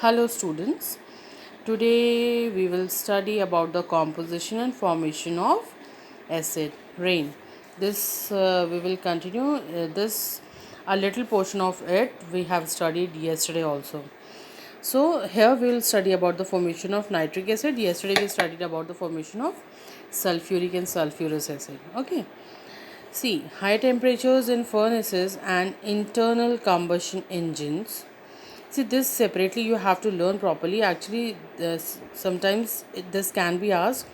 Hello students, today we will study about the composition and formation of acid rain. This we will continue this a little portion of it we have studied yesterday also. So here we will study about the formation of nitric acid. Yesterday we studied about the formation of sulfuric and sulfurous acid. Okay. See, high temperatures in furnaces and internal combustion engines. See, this separately you have to learn properly. Actually, sometimes this can be asked,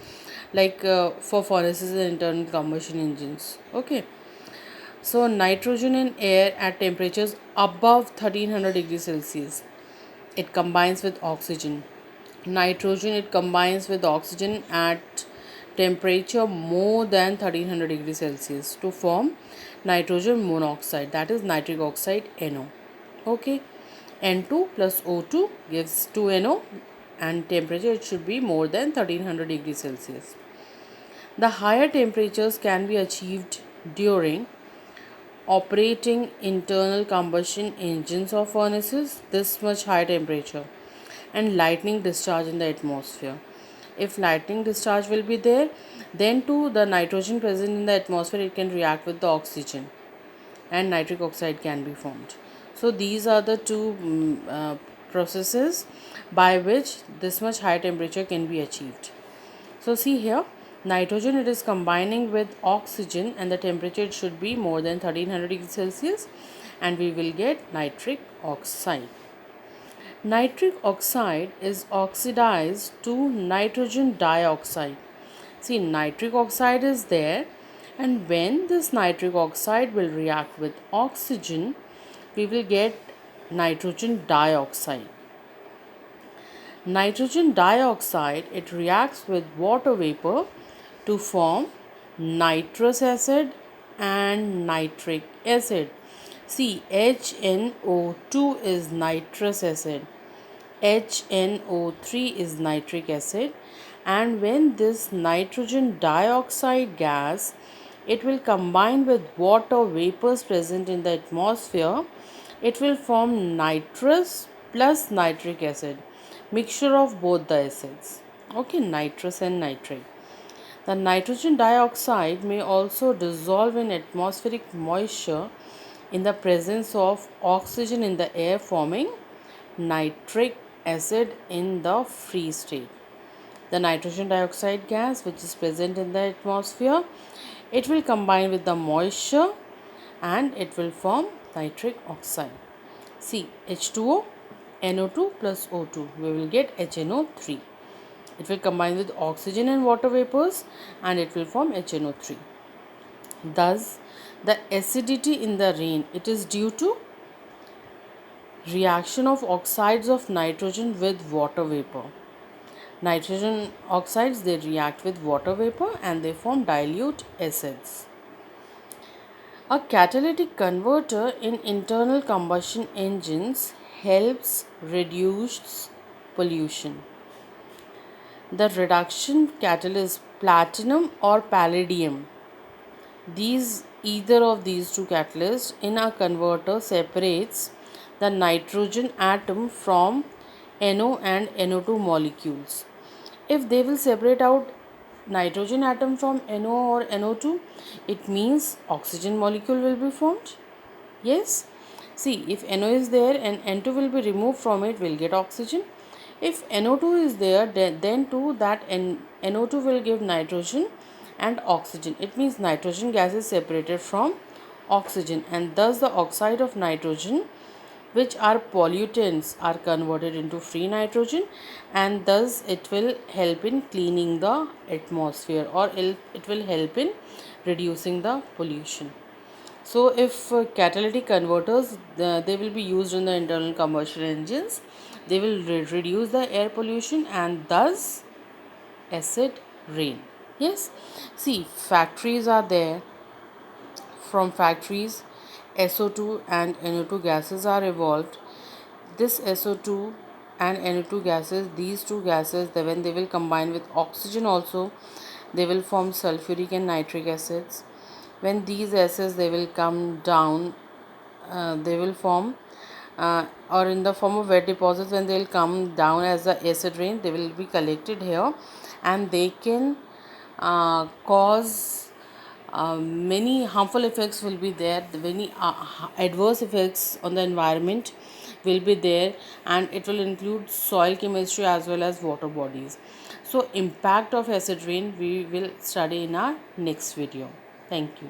like for furnaces and internal combustion engines. Okay. So, nitrogen in air at temperatures above 1300 degrees Celsius, it combines with oxygen. Nitrogen, it combines with oxygen at temperature more than 1300 degrees Celsius to form nitrogen monoxide, that is nitric oxide NO. Okay. N2 plus O2 gives 2NO and temperature it should be more than 1300 degrees Celsius. The higher temperatures can be achieved during operating internal combustion engines of furnaces, this much high temperature, and lightning discharge in the atmosphere. If lightning discharge will be there, then too the nitrogen present in the atmosphere it can react with the oxygen and nitric oxide can be formed. So these are the two processes by which this much high temperature can be achieved. So see here, nitrogen it is combining with oxygen and the temperature it should be more than 1300 degrees Celsius and we will get nitric oxide. Nitric oxide is oxidized to nitrogen dioxide. See, nitric oxide is there, and when this nitric oxide will react with oxygen, we will get nitrogen dioxide. Nitrogen dioxide it reacts with water vapor to form nitrous acid and nitric acid. See, HNO2 is nitrous acid, HNO3 is nitric acid, and when this nitrogen dioxide gas it will combine with water vapors present in the atmosphere, it will form nitrous plus nitric acid, mixture of both the acids. Okay, nitrous and nitric. The nitrogen dioxide may also dissolve in atmospheric moisture in the presence of oxygen in the air, forming nitric acid in the free state. The nitrogen dioxide gas which is present in the atmosphere, it will combine with the moisture and it will form nitric oxide. See, H2O, NO2 plus O2, we will get HNO3. It will combine with oxygen and water vapors and it will form HNO3. Thus, the acidity in the rain, it is due to reaction of oxides of nitrogen with water vapor. Nitrogen oxides they react with water vapor and they form dilute acids. A catalytic converter in internal combustion engines helps reduce pollution. The reduction catalyst platinum or palladium, either of these two catalysts in a converter separates the nitrogen atom from NO and NO2 molecules. If they will separate out nitrogen atom from NO or NO2, it means oxygen molecule will be formed. Yes. See, if NO is there and N2 will be removed from it, we'll get oxygen. If NO2 is there, then too that NO2 will give nitrogen and oxygen. It means nitrogen gas is separated from oxygen and thus the oxide of nitrogen, which are pollutants, are converted into free nitrogen and thus it will help in cleaning the atmosphere or it will help in reducing the pollution. So if catalytic converters they will be used in the internal combustion engines, they will reduce the air pollution and thus acid rain. Yes, see, factories are there. From factories, SO2 and NO2 gases are evolved. This SO2 and NO2 gases, these two gases, when they will combine with oxygen also, they will form sulfuric and nitric acids. When these acids they will come down, they will form or in the form of wet deposits. When they will come down as a acid rain, they will be collected here, and they can cause many harmful effects will be there. Many adverse effects on the environment will be there, and it will include soil chemistry as well as water bodies. So impact of acid rain we will study in our next video. Thank you.